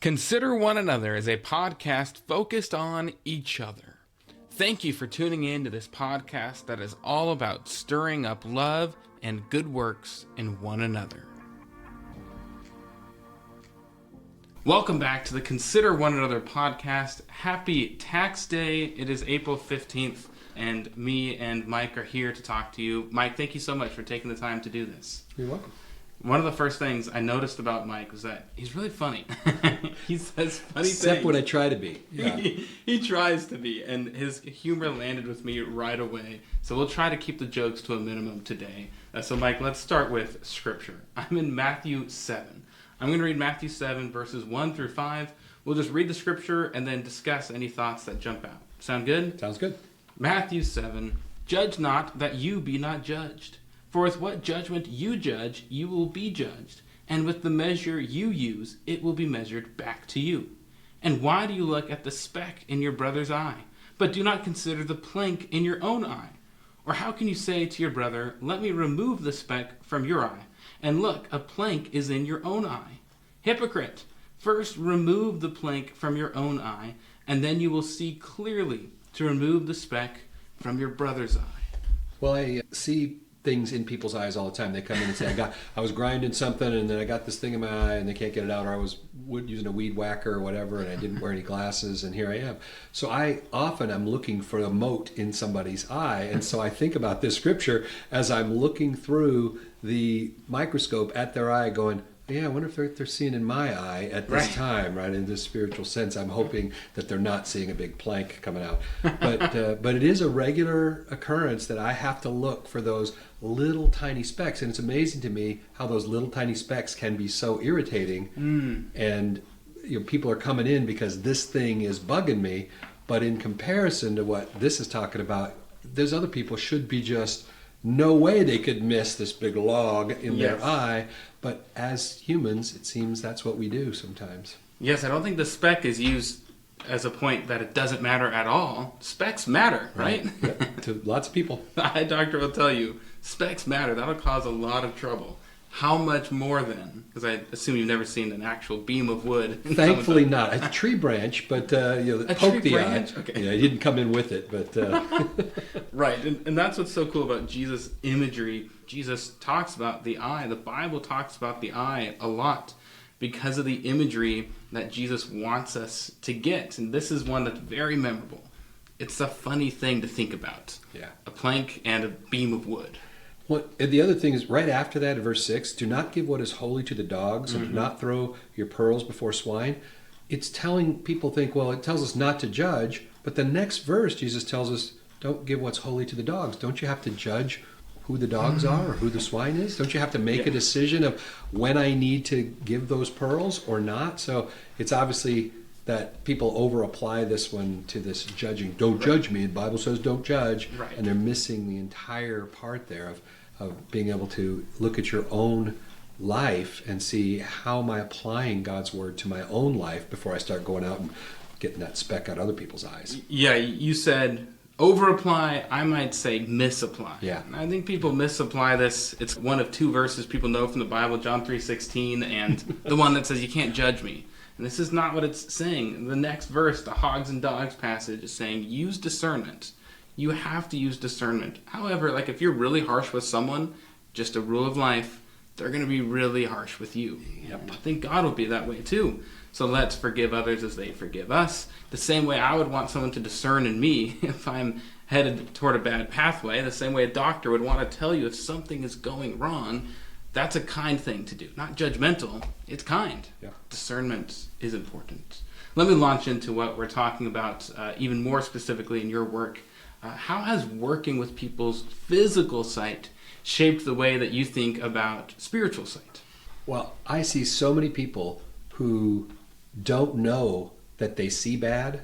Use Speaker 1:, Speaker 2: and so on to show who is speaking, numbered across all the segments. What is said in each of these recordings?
Speaker 1: Consider One Another is a podcast focused on each other. Thank you for tuning in to this podcast that is all about stirring up love and good works in one another. Welcome back to the Consider One Another podcast. Happy Tax Day. It is April 15th, and me and Mike are here to talk to you. Mike, thank you so much for taking the time to do this.
Speaker 2: You're welcome.
Speaker 1: One of the first things I noticed about Mike was that he's really funny. He says funny things.
Speaker 2: Except when I try to be. Yeah.
Speaker 1: He tries to be, and his humor landed with me right away. So we'll try to keep the jokes to a minimum today. So Mike, let's start with Scripture. I'm in Matthew 7. I'm going to read Matthew 7, verses 1 through 5. We'll just read the Scripture and then discuss any thoughts that jump out. Sound good?
Speaker 2: Sounds good.
Speaker 1: Matthew 7, Judge not, that you be not judged. For with what judgment you judge, you will be judged. And with the measure you use, it will be measured back to you. And why do you look at the speck in your brother's eye, but do not consider the plank in your own eye? Or how can you say to your brother, let me remove the speck from your eye, and look, a plank is in your own eye? Hypocrite! First remove the plank from your own eye, and then you will see clearly to remove the speck from your brother's eye.
Speaker 2: Well, I see things in people's eyes all the time. They come in and say, I was grinding something and then I got this thing in my eye and they can't get it out, or I was using a weed whacker or whatever and I didn't wear any glasses and here I am. So I often am looking for a mote in somebody's eye, and so I think about this scripture as I'm looking through the microscope at their eye going, yeah, I wonder if they're seeing in my eye at this time, right? In this spiritual sense, I'm hoping that they're not seeing a big plank coming out. But it is a regular occurrence that I have to look for those little tiny specks, and it's amazing to me how those little tiny specks can be so irritating. And people are coming in because this thing is bugging me, but in comparison to what this is talking about, there's other people should be just no way they could miss this big log in their eye. But as humans, it seems that's what we do sometimes.
Speaker 1: Yes, I don't think the speck is used as a point that it doesn't matter at all. Specks matter, right?
Speaker 2: Yeah, to lots of people.
Speaker 1: The eye doctor will tell you, specks matter. That'll cause a lot of trouble. How much more then? Because I assume you've never seen an actual beam of wood.
Speaker 2: Thankfully not. A tree branch, but poke the eye.
Speaker 1: Okay.
Speaker 2: Yeah, he didn't come in with it, but...
Speaker 1: Right, and that's what's so cool about Jesus' imagery. Jesus talks about the eye. The Bible talks about the eye a lot because of the imagery that Jesus wants us to get. And this is one that's very memorable. It's a funny thing to think about.
Speaker 2: Yeah. A
Speaker 1: plank and a beam of wood.
Speaker 2: Well, and the other thing is, right after that, in verse 6, do not give what is holy to the dogs, and do not throw your pearls before swine. It's telling people, it tells us not to judge, but the next verse, Jesus tells us, don't give what's holy to the dogs. Don't you have to judge who the dogs are or who the swine is? Don't you have to make a decision of when I need to give those pearls or not? So it's obviously that people over-apply this one to this judging. Don't judge me. The Bible says don't judge.
Speaker 1: Right.
Speaker 2: And they're missing the entire part there of being able to look at your own life and see how am I applying God's word to my own life before I start going out and getting that speck out of other people's eyes.
Speaker 1: Yeah, you said over-apply, I might say misapply.
Speaker 2: Yeah.
Speaker 1: I think people misapply this. It's one of two verses people know from the Bible, John 3:16, and the one that says you can't judge me. And this is not what it's saying. The next verse, the hogs and dogs passage, is saying use discernment. You have to use discernment. However, if you're really harsh with someone, just a rule of life, they're going to be really harsh with you.
Speaker 2: Yep.
Speaker 1: I think God will be that way too. So let's forgive others as they forgive us. The same way I would want someone to discern in me if I'm headed toward a bad pathway, the same way a doctor would want to tell you if something is going wrong. That's a kind thing to do. Not judgmental. It's kind.
Speaker 2: Yeah.
Speaker 1: Discernment is important. Let me launch into what we're talking about even more specifically in your work. How has working with people's physical sight shaped the way that you think about spiritual sight?
Speaker 2: Well, I see so many people who don't know that they see bad,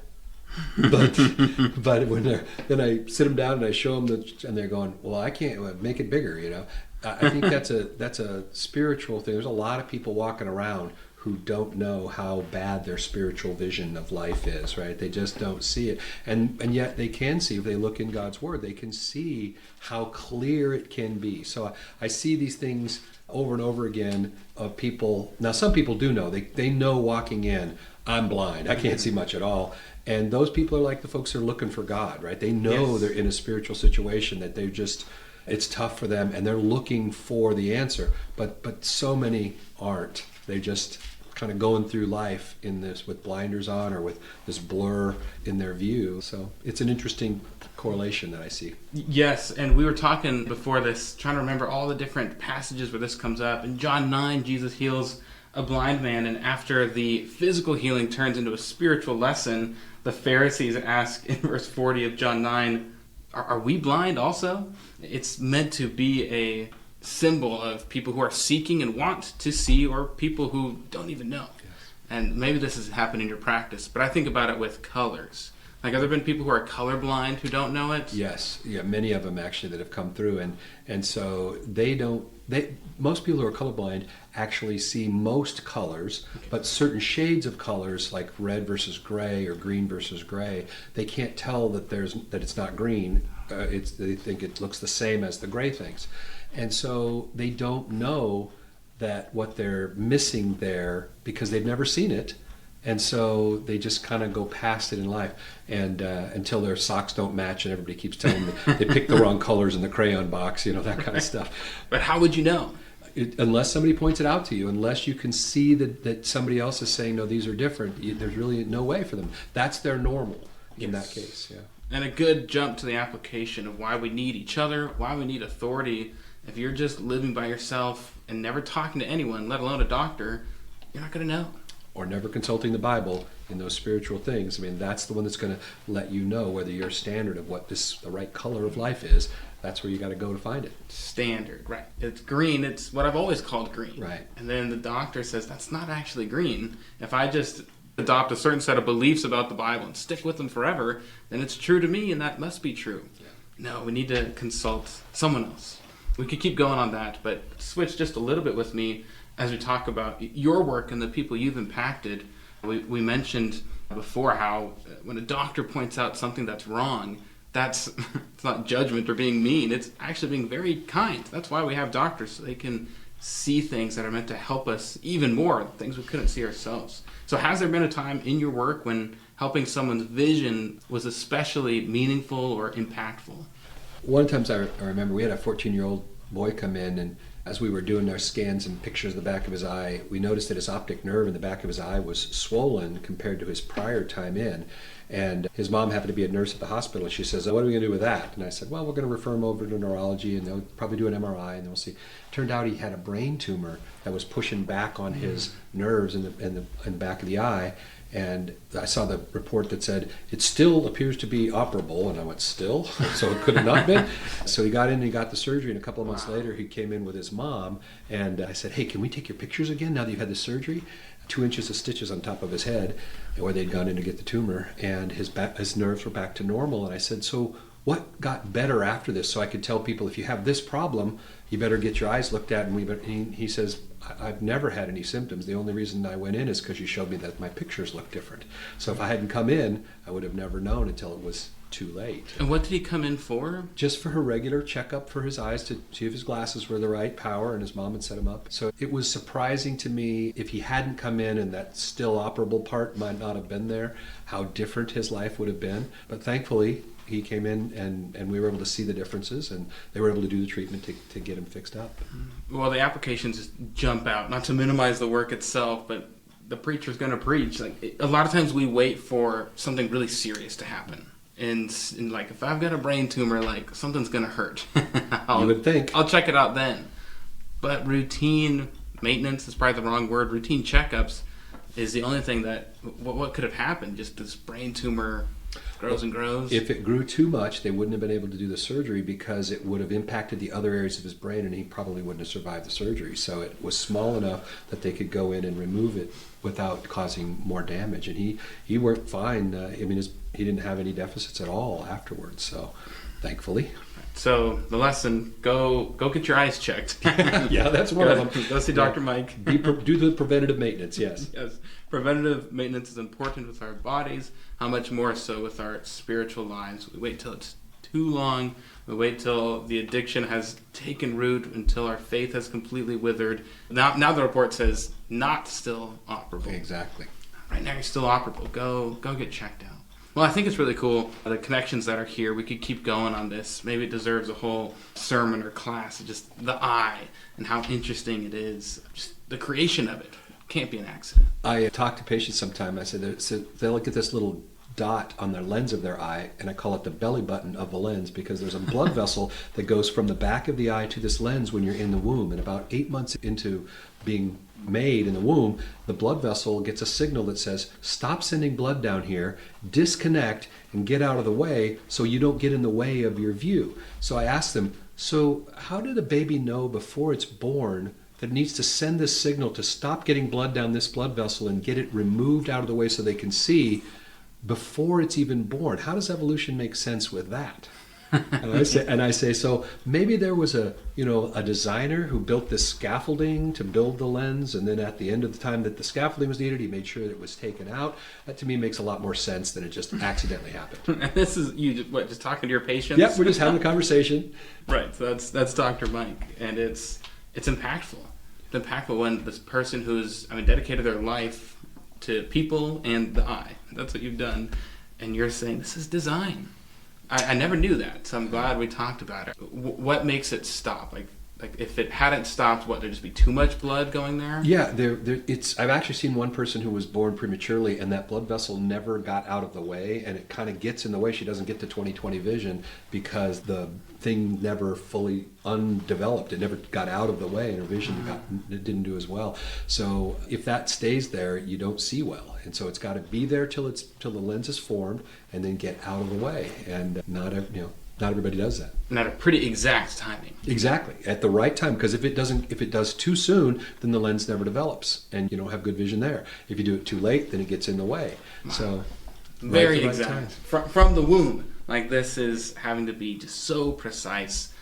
Speaker 2: but when then I sit them down and I show them and they're going, well, I can't make it bigger, I think that's a spiritual thing. There's a lot of people walking around who don't know how bad their spiritual vision of life is, right? They just don't see it. And yet they can see, if they look in God's Word, they can see how clear it can be. So I see these things over and over again of people. Now, some people do know. They know walking in, I'm blind. I can't see much at all. And those people are like the folks who are looking for God, right? They know
Speaker 1: Yes.
Speaker 2: they're in a spiritual situation that they're just, it's tough for them, and they're looking for the answer. But so many aren't. They just kind of going through life in this with blinders on or with this blur in their view. So it's an interesting correlation that I see.
Speaker 1: Yes, and we were talking before this, trying to remember all the different passages where this comes up. In John 9, Jesus heals a blind man, and after the physical healing turns into a spiritual lesson, the Pharisees ask in verse 40 of John 9, are we blind also? It's meant to be a symbol of people who are seeking and want to see, or people who don't even know.
Speaker 2: Yes.
Speaker 1: And maybe this has happened in your practice, but I think about it with colors. Like, have there been people who are colorblind who don't know it?
Speaker 2: Yes, yeah, many of them actually that have come through, and so most people who are colorblind actually see most colors, but certain shades of colors like red versus gray or green versus gray, they can't tell that it's not green. They think it looks the same as the gray things, and so they don't know that what they're missing there because they've never seen it. And so they just kind of go past it in life, and until their socks don't match, and everybody keeps telling them they picked the wrong colors in the crayon box, that kind of stuff.
Speaker 1: But how would you know?
Speaker 2: Unless somebody points it out to you, unless you can see that somebody else is saying, no, these are different, there's really no way for them. That's their normal in that case, yeah.
Speaker 1: And a good jump to the application of why we need each other, why we need authority. If you're just living by yourself and never talking to anyone, let alone a doctor, you're not going to know.
Speaker 2: Or never consulting the Bible in those spiritual things. I mean, that's the one that's going to let you know whether your standard of what the right color of life is. That's where you got to go to find it.
Speaker 1: Standard, right. It's green. It's what I've always called green.
Speaker 2: Right.
Speaker 1: And then the doctor says that's not actually green. If I just adopt a certain set of beliefs about the Bible and stick with them forever, then it's true to me, and that must be true. Yeah. No, we need to consult someone else. We could keep going on that, but switch just a little bit with me as we talk about your work and the people you've impacted. We mentioned before how when a doctor points out something that's wrong, it's not judgment or being mean. It's actually being very kind. That's why we have doctors, so they can see things that are meant to help us even more, things we couldn't see ourselves. So has there been a time in your work when helping someone's vision was especially meaningful or impactful?
Speaker 2: One time I remember we had a 14-year-old boy come in, and as we were doing our scans and pictures of the back of his eye, we noticed that his optic nerve in the back of his eye was swollen compared to his prior time in. And his mom happened to be a nurse at the hospital. She says, what are we going to do with that? And I said, well, we're going to refer him over to neurology, and they'll probably do an MRI, and they'll see. Turned out he had a brain tumor that was pushing back on his nerves in the back of the eye. And I saw the report that said, it still appears to be operable. And I went, still? So it could have not been. So he got in and he got the surgery. And a couple of months later, he came in with his mom. And I said, hey, can we take your pictures again now that you've had the surgery? 2 inches of stitches on top of his head where they'd gone in to get the tumor. And his nerves were back to normal. And I said, so what got better after this? So I could tell people, if you have this problem, you better get your eyes looked at. And he says, I've never had any symptoms. The only reason I went in is because you showed me that my pictures look different. So if I hadn't come in, I would have never known until it was too late.
Speaker 1: And what did he come in for?
Speaker 2: Just for her regular checkup for his eyes to see if his glasses were the right power, and his mom had set him up. So it was surprising to me, if he hadn't come in and that still operable part might not have been there, how different his life would have been. But thankfully, he came in and we were able to see the differences, and they were able to do the treatment to get him fixed up.
Speaker 1: Well, the applications just jump out, not to minimize the work itself, but the preacher's going to preach. A lot of times we wait for something really serious to happen. And like, if I've got a brain tumor, like, something's going to hurt.
Speaker 2: You would think.
Speaker 1: I'll check it out then. But routine maintenance is probably the wrong word. Routine checkups is the only thing that, what could have happened? Just this brain tumor grows and grows.
Speaker 2: If it grew too much, they wouldn't have been able to do the surgery because it would have impacted the other areas of his brain, and he probably wouldn't have survived the surgery. So it was small enough that they could go in and remove it without causing more damage. And he worked fine. He didn't have any deficits at all afterwards. So thankfully.
Speaker 1: So the lesson: go get your eyes checked.
Speaker 2: Yeah, that's one of them.
Speaker 1: Go see Dr. Mike.
Speaker 2: Do the preventative maintenance. Yes.
Speaker 1: Yes, preventative maintenance is important with our bodies. How much more so with our spiritual lives? We wait till it's too long. We wait till the addiction has taken root, until our faith has completely withered. Now the report says not still operable.
Speaker 2: Exactly.
Speaker 1: Right now you're still operable. Go get checked out. Well, I think it's really cool, the connections that are here. We could keep going on this. Maybe it deserves a whole sermon or class. Just the eye and how interesting it is. Just the creation of it. Can't be an accident.
Speaker 2: I talk to patients sometimes. I said they'll look at this little dot on their lens of their eye, and I call it the belly button of the lens, because there's a blood vessel that goes from the back of the eye to this lens when you're in the womb. And about 8 months into being made in the womb, the blood vessel gets a signal that says, stop sending blood down here, disconnect, and get out of the way so you don't get in the way of your view. So I asked them, so how did a baby know before it's born that it needs to send this signal to stop getting blood down this blood vessel and get it removed out of the way so they can see before it's even born? How does evolution make sense with that? And I say, so maybe there was a designer who built this scaffolding to build the lens, and then at the end of the time that the scaffolding was needed, he made sure that it was taken out. That to me makes a lot more sense than it just accidentally happened.
Speaker 1: And this is you just talking to your patients?
Speaker 2: Yep, we're just having a conversation.
Speaker 1: Right. So that's Dr. Mike, and it's impactful. It's impactful when this person who's dedicated their life to people and the eye. That's what you've done, and you're saying this is design. I never knew that, so I'm glad we talked about it. What makes it stop? Like if it hadn't stopped, there'd just be too much blood going there?
Speaker 2: Yeah, I've actually seen one person who was born prematurely, and that blood vessel never got out of the way, and it kind of gets in the way. She doesn't get to 20/20 vision because the thing never fully undeveloped. It never got out of the way, and her vision it didn't do as well. So if that stays there, you don't see well, and so it's got to be there till the lens is formed, and then get out of the way. And not everybody does that.
Speaker 1: Not a pretty exact timing.
Speaker 2: Exactly, at the right time, because if it does too soon, then the lens never develops, and you don't have good vision there. If you do it too late, then it gets in the way. So
Speaker 1: very exact from the womb. Like this is having to be just so precise.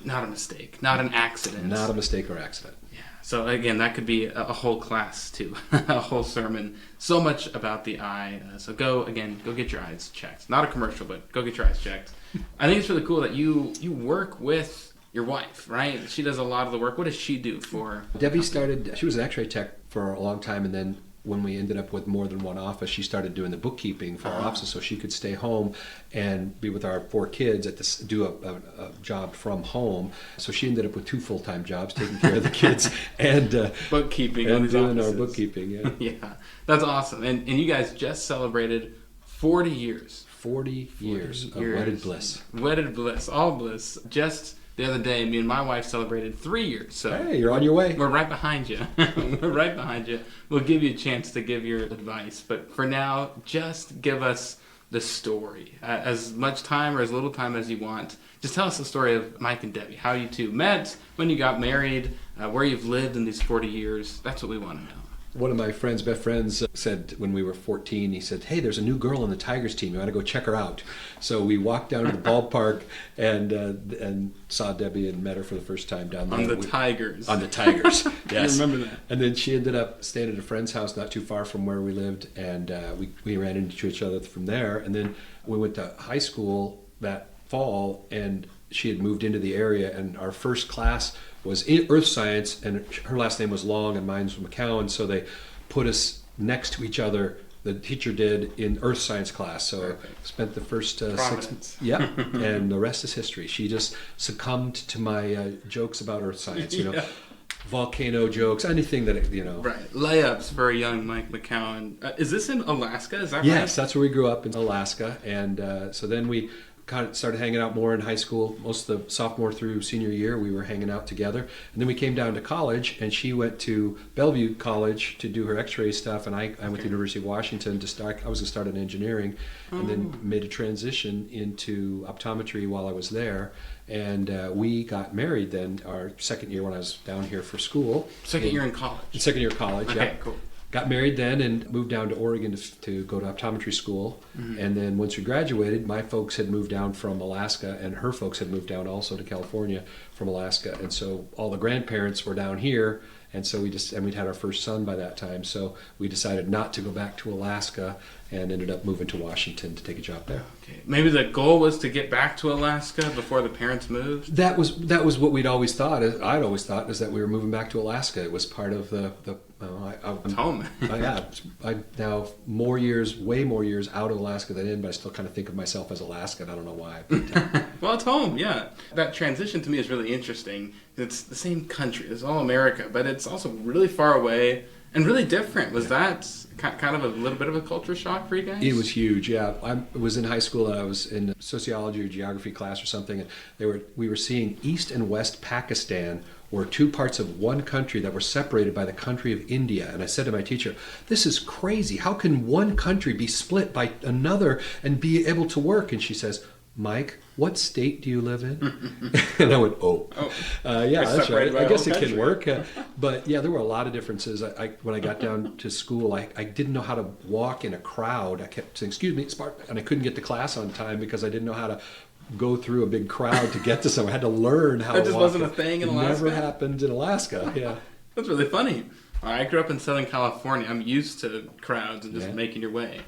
Speaker 1: Not a mistake, not an accident.
Speaker 2: Not a mistake or accident.
Speaker 1: Yeah. So again, that could be a whole class too, a whole sermon. So much about the eye. So go get your eyes checked. Not a commercial, but go get your eyes checked. I think it's really cool that you work with your wife, right? She does a lot of the work. What does she do for?
Speaker 2: Debbie she was an X-ray tech for a long time, and then when we ended up with more than one office, she started doing the bookkeeping for our offices, so she could stay home and be with our 4 kids do a job from home. So she ended up with 2 full-time jobs, taking care of the kids and
Speaker 1: bookkeeping
Speaker 2: and doing our bookkeeping. Yeah,
Speaker 1: yeah, that's awesome. And you guys just celebrated 40 years.
Speaker 2: 40 years of wedded bliss.
Speaker 1: Wedded bliss, all bliss. Just the other day, me and my wife celebrated 3 years. So
Speaker 2: hey, you're on your way.
Speaker 1: We're right behind you. We're right behind you. We'll give you a chance to give your advice. But for now, just give us the story. As much time or as little time as you want. Just tell us the story of Mike and Debbie. How you two met, when you got married, where you've lived in these 40 years. That's what we want to know.
Speaker 2: One of my best friends said when we were 14, he said, hey, there's a new girl on the Tigers team. You want to go check her out? So we walked down to the ballpark and saw Debbie and met her for the first time down there.
Speaker 1: On the Tigers.
Speaker 2: On the Tigers, yes.
Speaker 1: I remember that.
Speaker 2: And then she ended up staying at a friend's house not too far from where we lived, and we ran into each other from there. And then we went to high school that fall, and she had moved into the area, and our first class was in earth science, and her last name was Long and mine was McCown, so they put us next to each other. The teacher did in earth science class, so
Speaker 1: perfect.
Speaker 2: Spent the first 6 months. Yeah, and the rest is history. She just succumbed to my jokes about earth science,
Speaker 1: yeah.
Speaker 2: Volcano jokes, anything that,
Speaker 1: Right, layups for a young Mike McCown. Is this in Alaska? Is that right?
Speaker 2: Yes, that's where we grew up, in Alaska, and so then we kind of started hanging out more in high school. Most of the sophomore through senior year, we were hanging out together. And then we came down to college, and she went to Bellevue College to do her X-ray stuff, and I went to the University of Washington to start. I was going to start in engineering, and then made a transition into optometry while I was there. And we got married then our second year when I was down here for school.
Speaker 1: Second year in college.
Speaker 2: Second year of college,
Speaker 1: okay,
Speaker 2: yeah.
Speaker 1: Cool.
Speaker 2: got married then and moved down to Oregon to go to optometry school. And then once we graduated, my folks had moved down from Alaska, and her folks had moved down also to California from Alaska. And so all the grandparents were down here. And so we'd had our first son by that time. So we decided not to go back to Alaska and ended up moving to Washington to take a job there.
Speaker 1: Okay. Maybe the goal was to get back to Alaska before the parents moved?
Speaker 2: That was what we'd always thought. I'd always thought is that we were moving back to Alaska. It was part of
Speaker 1: It's home.
Speaker 2: I'm now way more years out of Alaska than in, but I still kind of think of myself as Alaskan. I don't know why.
Speaker 1: Well, it's home, yeah. That transition to me is really interesting. It's the same country. It's all America, but it's also really far away and really different. Was that kind of a little bit of a culture shock for you guys?
Speaker 2: It was huge, yeah. I was in high school and I was in sociology or geography class or something, and we were seeing East and West Pakistan were two parts of one country that were separated by the country of India. And I said to my teacher, this is crazy. How can one country be split by another and be able to work? And she says, Mike, what state do you live in? And I went, yeah, that's right. I guess it can work. But yeah, there were a lot of differences. When I got down to school, I didn't know how to walk in a crowd. I kept saying, excuse me, and I couldn't get to class on time because I didn't know how to go through a big crowd to get to somewhere. I had to learn how to walk. That just
Speaker 1: wasn't a thing in Alaska?
Speaker 2: It never happened in Alaska, yeah.
Speaker 1: That's really funny. I grew up in Southern California. I'm used to crowds and just making your way.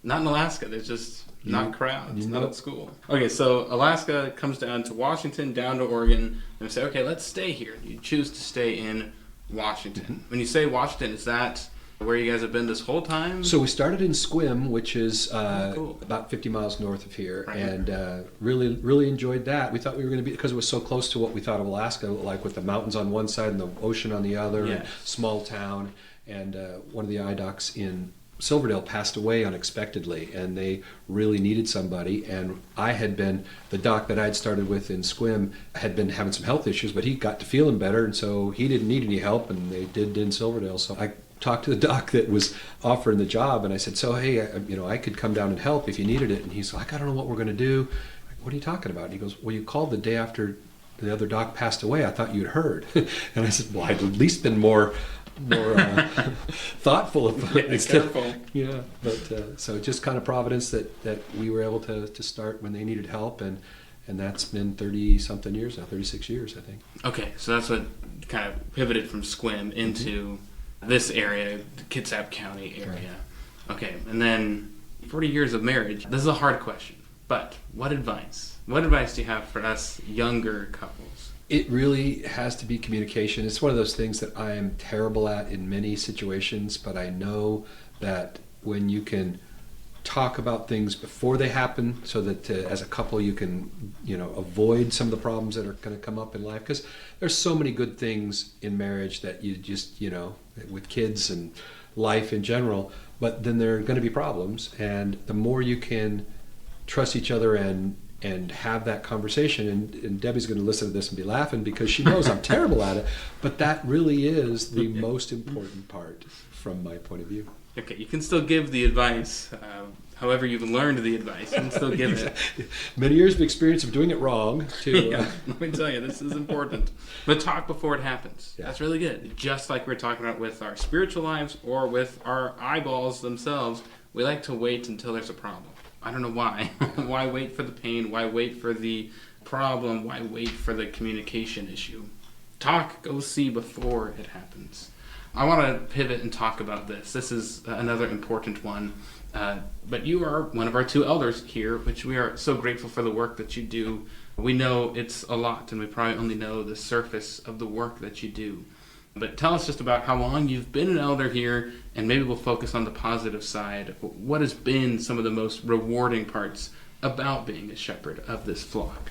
Speaker 1: Not in Alaska. There's just not crowds, not at school. Okay, so Alaska comes down to Washington, down to Oregon, and we say, okay, let's stay here. You choose to stay in Washington. When you say Washington, is that where you guys have been this whole time?
Speaker 2: So we started in Sequim, which is about 50 miles north of here, and really, really enjoyed that. We thought we were going to be, because it was so close to what we thought of Alaska, like with the mountains on one side and the ocean on the other, and small town. And one of the eye docs in Silverdale passed away unexpectedly, and they really needed somebody. And the doc that I'd started with in Sequim had been having some health issues, but he got to feeling better, and so he didn't need any help, and they did in Silverdale. So I talked to the doc that was offering the job, and I said, so hey, I could come down and help if you needed it. And he's like, I don't know what we're going to do. What are you talking about? And he goes, well, you called the day after the other doc passed away. I thought you'd heard. And I said, well, I'd at least been more thoughtful about it.
Speaker 1: Careful.
Speaker 2: Yeah, but so just kind of providence that we were able to start when they needed help, and that's been 30-something years now, 36 years, I think.
Speaker 1: Okay, so that's what kind of pivoted from Sequim into this area, the Kitsap County area. Right. Okay, and then 40 years of marriage. This is a hard question, but what advice do you have for us younger couples?
Speaker 2: It really has to be communication. It's one of those things that I am terrible at in many situations, but I know that when you can talk about things before they happen, so that as a couple you can avoid some of the problems that are going to come up in life, because there's so many good things in marriage that you just with kids and life in general, but then there are going to be problems, and the more you can trust each other and have that conversation, and Debbie's going to listen to this and be laughing because she knows I'm terrible at it, but that really is the most important part from my point of view.
Speaker 1: Okay, you can still give the advice, however you've learned the advice, you can still give it.
Speaker 2: Many years of experience of doing it wrong, too.
Speaker 1: Let me tell you, this is important. But talk before it happens. Yeah. That's really good. Just like we're talking about with our spiritual lives or with our eyeballs themselves, we like to wait until there's a problem. I don't know why. Why wait for the pain? Why wait for the problem? Why wait for the communication issue? Go see before it happens. I want to pivot and talk about this. This is another important one. But you are one of our two elders here, which we are so grateful for the work that you do. We know it's a lot, and we probably only know the surface of the work that you do. But tell us just about how long you've been an elder here, and maybe we'll focus on the positive side. What has been some of the most rewarding parts about being a shepherd of this flock?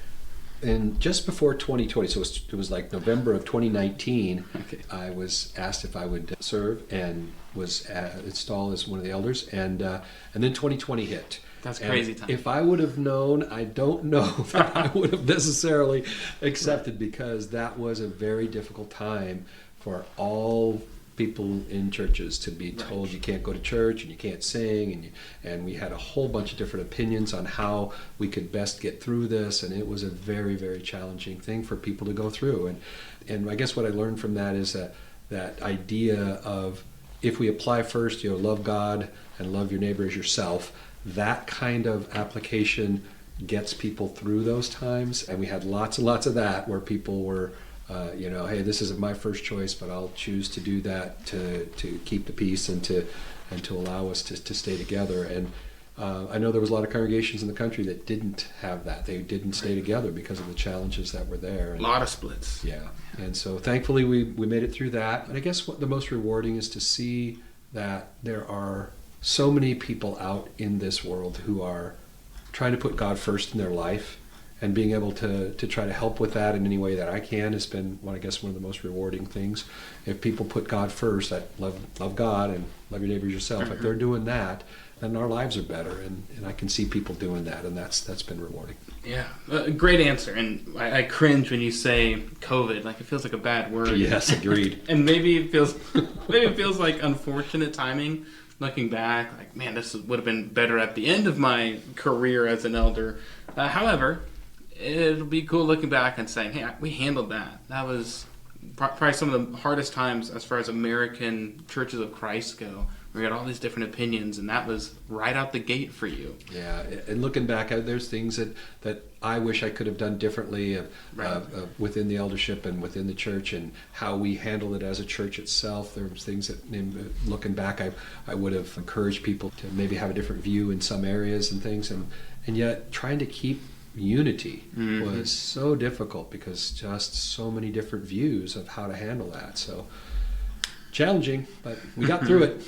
Speaker 2: And just before 2020, so it was like November of 2019, I was asked if I would serve and was installed as one of the elders, and then 2020 hit.
Speaker 1: That's crazy time.
Speaker 2: If I would have known, I don't know that I would have necessarily accepted, because that was a very difficult time for all people in churches to be told you can't go to church and you can't sing, and we had a whole bunch of different opinions on how we could best get through this, and it was a very, very challenging thing for people to go through. And I guess what I learned from that is that idea of if we apply first, love God and love your neighbor as yourself, that kind of application gets people through those times. And we had lots and lots of that where people were, hey, this isn't my first choice, but I'll choose to do that to keep the peace and to allow us to stay together. And I know there was a lot of congregations in the country that didn't have that. They didn't stay together because of the challenges that were there.
Speaker 1: A lot of splits.
Speaker 2: Yeah. And so thankfully we made it through that. And I guess what the most rewarding is to see that there are so many people out in this world who are trying to put God first in their life, and being able to try to help with that in any way that I can has been one of the most rewarding things. If people put God first, that love God and love your neighbor as yourself, if they're doing that, then our lives are better. And I can see people doing that, and that's been rewarding.
Speaker 1: Yeah, great answer. And I cringe when you say COVID. Like, it feels like a bad word.
Speaker 2: Yes, agreed.
Speaker 1: And maybe it feels like unfortunate timing. Looking back, like, man, this would have been better at the end of my career as an elder. However, it'll be cool looking back and saying, hey, we handled that. That was probably some of the hardest times as far as American churches of Christ go. We had all these different opinions, and that was right out the gate for you.
Speaker 2: Yeah, and looking back, there's things that I wish I could have done differently within the eldership and within the church, and how we handled it as a church itself. There was things that, looking back, I would have encouraged people to maybe have a different view in some areas and things, and yet trying to keep unity was so difficult because just so many different views of how to handle that. So challenging, but we got through it.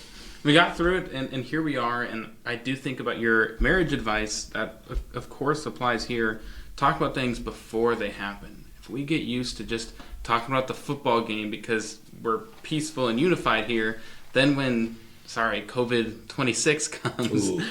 Speaker 1: We got through it, and here we are. And I do think about your marriage advice that, of course, applies here. Talk about things before they happen. If we get used to just talking about the football game because we're peaceful and unified here, then when, COVID-26 comes,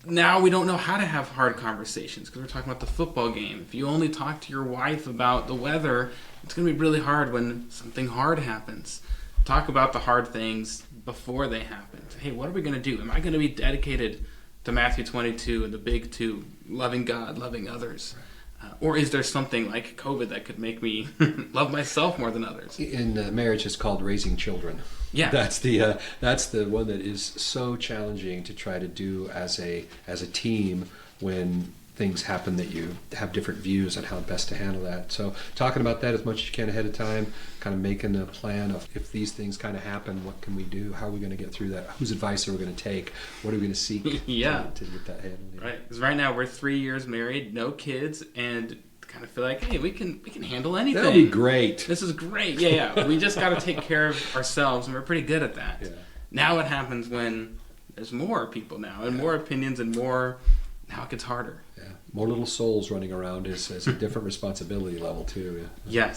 Speaker 1: now we don't know how to have hard conversations because we're talking about the football game. If you only talk to your wife about the weather, it's going to be really hard when something hard happens. Talk about the hard things before they happen. Hey, what are we going to do? Am I going to be dedicated to Matthew 22 and the big two, loving God, loving others? Or is there something like COVID that could make me love myself more than others?
Speaker 2: In marriage, it's called raising children.
Speaker 1: Yeah,
Speaker 2: that's the one that is so challenging to try to do as a team when things happen that you have different views on how best to handle that. So talking about that as much as you can ahead of time, kind of making a plan of if these things kind of happen, what can we do? How are we going to get through that? Whose advice are we going to take? What are we going to seek to get that handled?
Speaker 1: Right. Because right now we're 3 years married, no kids, and kind of feel like, hey, we can handle anything.
Speaker 2: That'll be great.
Speaker 1: This is great. Yeah. We just got to take care of ourselves, and we're pretty good at that.
Speaker 2: Yeah.
Speaker 1: Now what happens when there's more people now and more opinions and more, now it gets harder.
Speaker 2: Yeah. More little souls running around is a different responsibility level too. Yeah.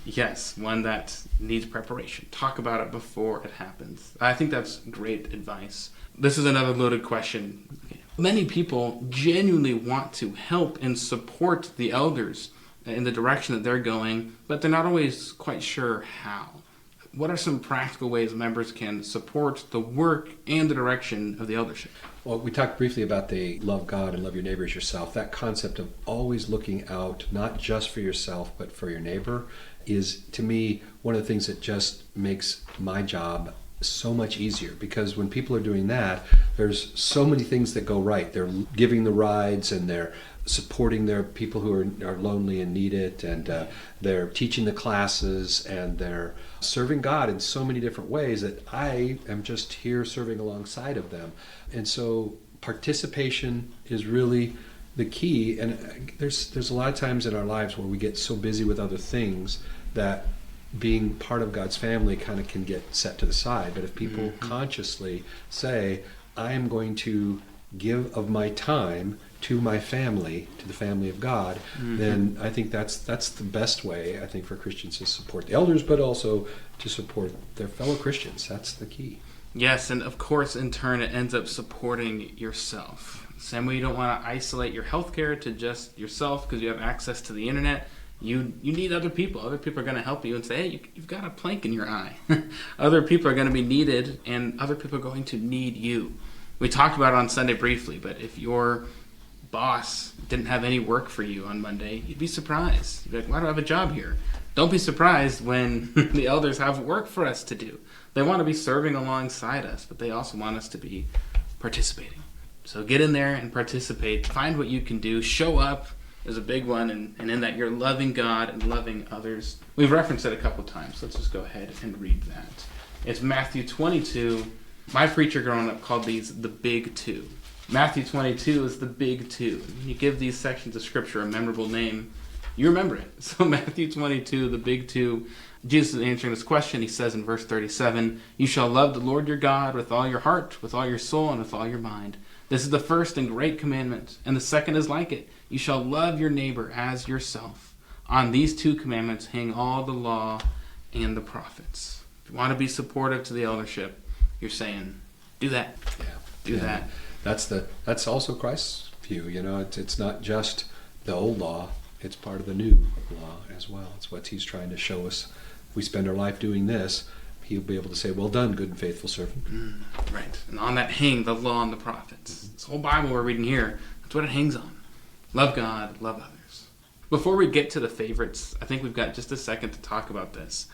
Speaker 1: Yes, one that needs preparation. Talk about it before it happens. I think that's great advice. This is another loaded question. Okay. Many people genuinely want to help and support the elders in the direction that they're going, but they're not always quite sure how. What are some practical ways members can support the work and the direction of the eldership?
Speaker 2: Well, we talked briefly about the love God and love your neighbor as yourself. That concept of always looking out, not just for yourself, but for your neighbor, is, to me, one of the things that just makes my job so much easier. Because when people are doing that, there's so many things that go right. They're giving the rides, and they're supporting their people who are lonely and need it, and they're teaching the classes, and they're serving God in so many different ways that I am just here serving alongside of them. And so participation is really the key. And there's a lot of times in our lives where we get so busy with other things that being part of God's family kind of can get set to the side. But if people consciously say, I am going to give of my time to my family, to the family of God, then I think that's the best way, I think, for Christians to support the elders, but also to support their fellow Christians. That's the key.
Speaker 1: Yes, and of course, in turn, it ends up supporting yourself. Same way you don't want to isolate your healthcare to just yourself because you have access to the internet. You need other people. Other people are going to help you and say, hey, you've got a plank in your eye. Other people are going to be needed, and other people are going to need you. We talked about it on Sunday briefly, but if your boss didn't have any work for you on Monday, you'd be surprised. You'd be like, why do I have a job here? Don't be surprised when the elders have work for us to do. They want to be serving alongside us, but they also want us to be participating. So get in there and participate. Find what you can do. Show up is a big one, and in that you're loving God and loving others. We've referenced it a couple times. Let's just go ahead and read that. It's Matthew 22. My preacher growing up called these the big two. Matthew 22 is the big two. When you give these sections of Scripture a memorable name, you remember it. So Matthew 22, the big two, Jesus is answering this question. He says in verse 37, "You shall love the Lord your God with all your heart, with all your soul, and with all your mind. This is the first and great commandment, and the second is like it. You shall love your neighbor as yourself. On these two commandments hang all the law and the prophets." If you want to be supportive to the eldership, you're saying, do that. Do that.
Speaker 2: That's also Christ's view. It's not just the old law. It's part of the new law as well. It's what he's trying to show us. If we spend our life doing this, he'll be able to say, "Well done, good and faithful servant."
Speaker 1: Right. And on that hang the law and the prophets. This whole Bible we're reading here, that's what it hangs on. Love God, love others. Before we get to the favorites, I think we've got just a second to talk about this.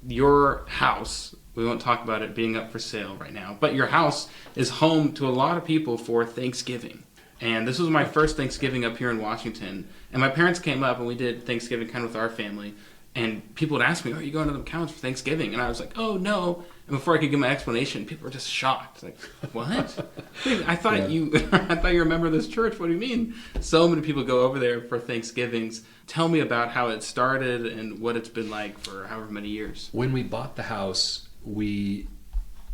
Speaker 1: Your house, we won't talk about it being up for sale right now, but your house is home to a lot of people for Thanksgiving. And this was my first Thanksgiving up here in Washington. And my parents came up and we did Thanksgiving kind of with our family. And people would ask me, "Are you going to the McCowns for Thanksgiving?" And I was like, "Oh, no." And before I could give my explanation, people were just shocked. Like, "What? I thought you I thought you were a member of this church. What do you mean?" So many people go over there for Thanksgivings. Tell me about how it started and what it's been like for however many years.
Speaker 2: When we bought the house, we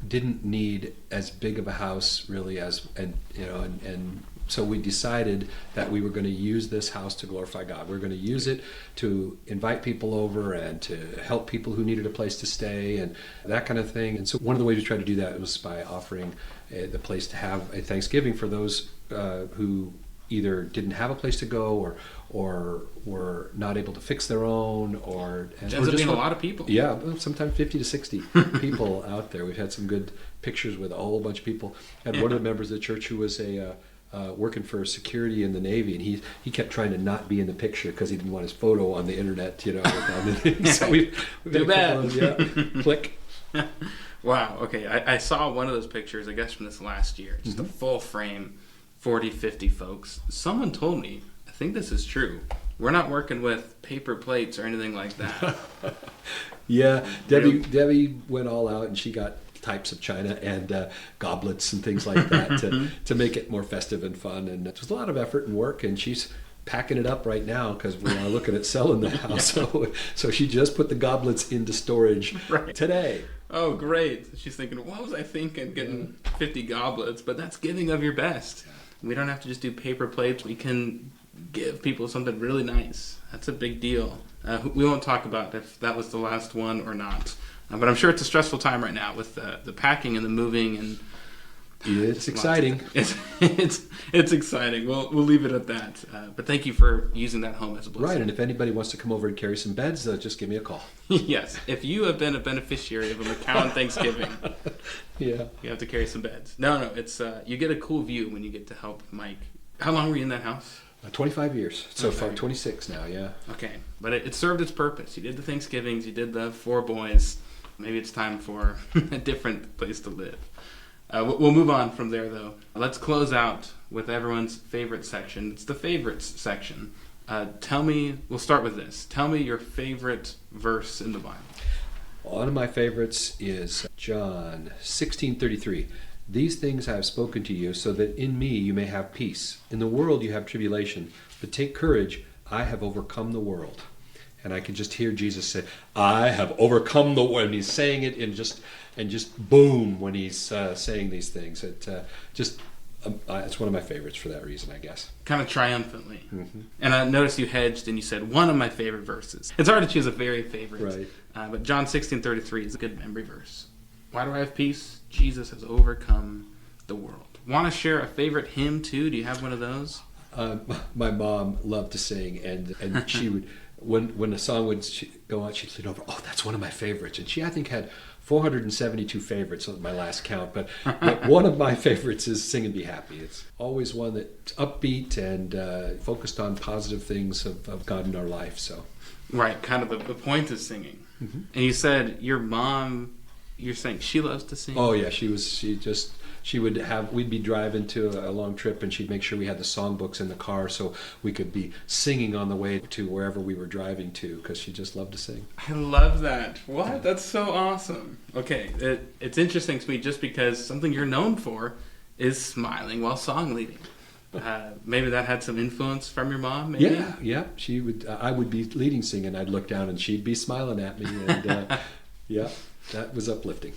Speaker 2: didn't need as big of a house really and so we decided that we were going to use this house to glorify God. We were going to use it to invite people over and to help people who needed a place to stay and that kind of thing. And so one of the ways we tried to do that was by offering the place to have a Thanksgiving for those who either didn't have a place to go or were not able to fix their own or
Speaker 1: ends up being a lot of people.
Speaker 2: Yeah, sometimes 50 to 60 people out there. We've had some good pictures with a whole bunch of people. Had one of the members of the church who was working for security in the Navy, and he kept trying to not be in the picture because he didn't want his photo on the internet, So we've
Speaker 1: too bad.
Speaker 2: Click.
Speaker 1: Wow. Okay, I saw one of those pictures, I guess, from this last year. Just a full frame, 40, 50 folks. Someone told me, I think this is true, we're not working with paper plates or anything like that.
Speaker 2: Yeah, Debbie went all out, and she got types of china and goblets and things like that to make it more festive and fun. And it was a lot of effort and work, and she's packing it up right now because we are looking at selling the house. So she just put the goblets into storage today.
Speaker 1: Oh, great. She's thinking, what was I thinking getting 50 goblets? But that's giving of your best. We don't have to just do paper plates. We can give people something really nice. That's a big deal. We won't talk about if that was the last one or not. But I'm sure it's a stressful time right now with the packing and the moving, and
Speaker 2: it's exciting.
Speaker 1: It's exciting. We'll leave it at that. But thank you for using that home as a blessing.
Speaker 2: Right, and if anybody wants to come over and carry some beds, just give me a call.
Speaker 1: Yes, if you have been a beneficiary of a McCown Thanksgiving,
Speaker 2: yeah,
Speaker 1: you have to carry some beds. No, it's you get a cool view when you get to help Mike. How long were you in that house?
Speaker 2: 25 years so far. 26 now. Yeah.
Speaker 1: Okay, but it served its purpose. You did the Thanksgivings. You did the 4 boys. Maybe it's time for a different place to live. We'll move on from there, though. Let's close out with everyone's favorite section. It's the favorites section. We'll start with this. Tell me your favorite verse in the Bible.
Speaker 2: One of my favorites is John 16:33. "These things I have spoken to you, so that in me you may have peace. In the world you have tribulation, but take courage, I have overcome the world." And I can just hear Jesus say, "I have overcome the world." And he's saying it and just boom when he's saying these things. It's one of my favorites for that reason, I guess.
Speaker 1: Kind of triumphantly. Mm-hmm. And I noticed you hedged and you said one of my favorite verses. It's hard to choose a very favorite.
Speaker 2: Right.
Speaker 1: But John 16:33 is a good memory verse. Why do I have peace? Jesus has overcome the world. Want to share a favorite hymn too? Do you have one of those?
Speaker 2: My mom loved to sing, and she would, when a song would go on, she'd lean over, "Oh, that's one of my favorites." And she, I think, had 472 favorites on my last count, but one of my favorites is "Sing and Be Happy." It's always one that's upbeat and focused on positive things of God in our life. So,
Speaker 1: right, kind of the point of singing. Mm-hmm. And you said your mom you're saying she loves to sing?
Speaker 2: Oh yeah, we'd be driving to a long trip, and she'd make sure we had the songbooks in the car so we could be singing on the way to wherever we were driving to, because she just loved to sing.
Speaker 1: I love that. What? That's so awesome. Okay, it's interesting to me just because something you're known for is smiling while song leading. Maybe that had some influence from your mom, maybe?
Speaker 2: Yeah. She would. I would be leading singing. I'd look down and she'd be smiling at me, and yeah, that was uplifting.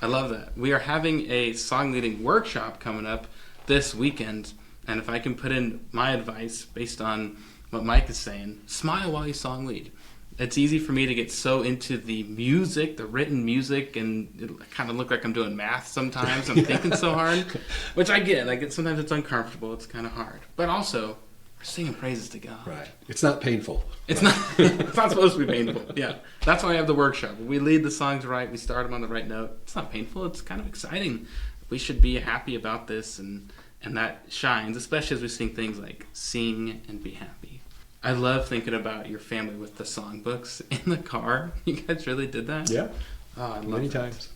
Speaker 1: I love that. We are having a song leading workshop coming up this weekend, and if I can put in my advice based on what Mike is saying, smile while you song lead. It's easy for me to get so into the music, the written music, and it kind of look like I'm doing math sometimes. I'm thinking so hard, which I get. Sometimes it's uncomfortable. It's kind of hard. But also, we're singing praises to God.
Speaker 2: Right. It's not painful.
Speaker 1: It's not. It's not supposed to be painful. Yeah. That's why I have the workshop. We lead the songs right. We start them on the right note. It's not painful. It's kind of exciting. We should be happy about this, and that shines, especially as we sing things like "Sing and Be Happy." I love thinking about your family with the songbooks in the car. You guys really did that?
Speaker 2: Yeah.
Speaker 1: Oh, I love
Speaker 2: Many
Speaker 1: that.
Speaker 2: times.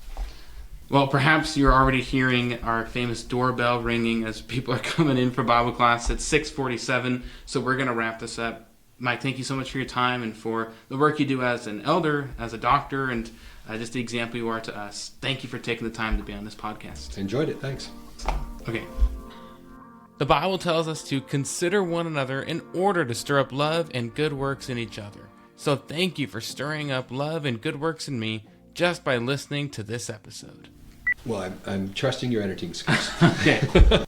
Speaker 1: Well, perhaps you're already hearing our famous doorbell ringing as people are coming in for Bible class. It's 6:47, so we're going to wrap this up. Mike, thank you so much for your time and for the work you do as an elder, as a doctor, and just the example you are to us. Thank you for taking the time to be on this podcast.
Speaker 2: Enjoyed it. Thanks.
Speaker 1: Okay. The Bible tells us to consider one another in order to stir up love and good works in each other. So thank you for stirring up love and good works in me just by listening to this episode.
Speaker 2: Well, I'm trusting your editing skills.
Speaker 1: Okay.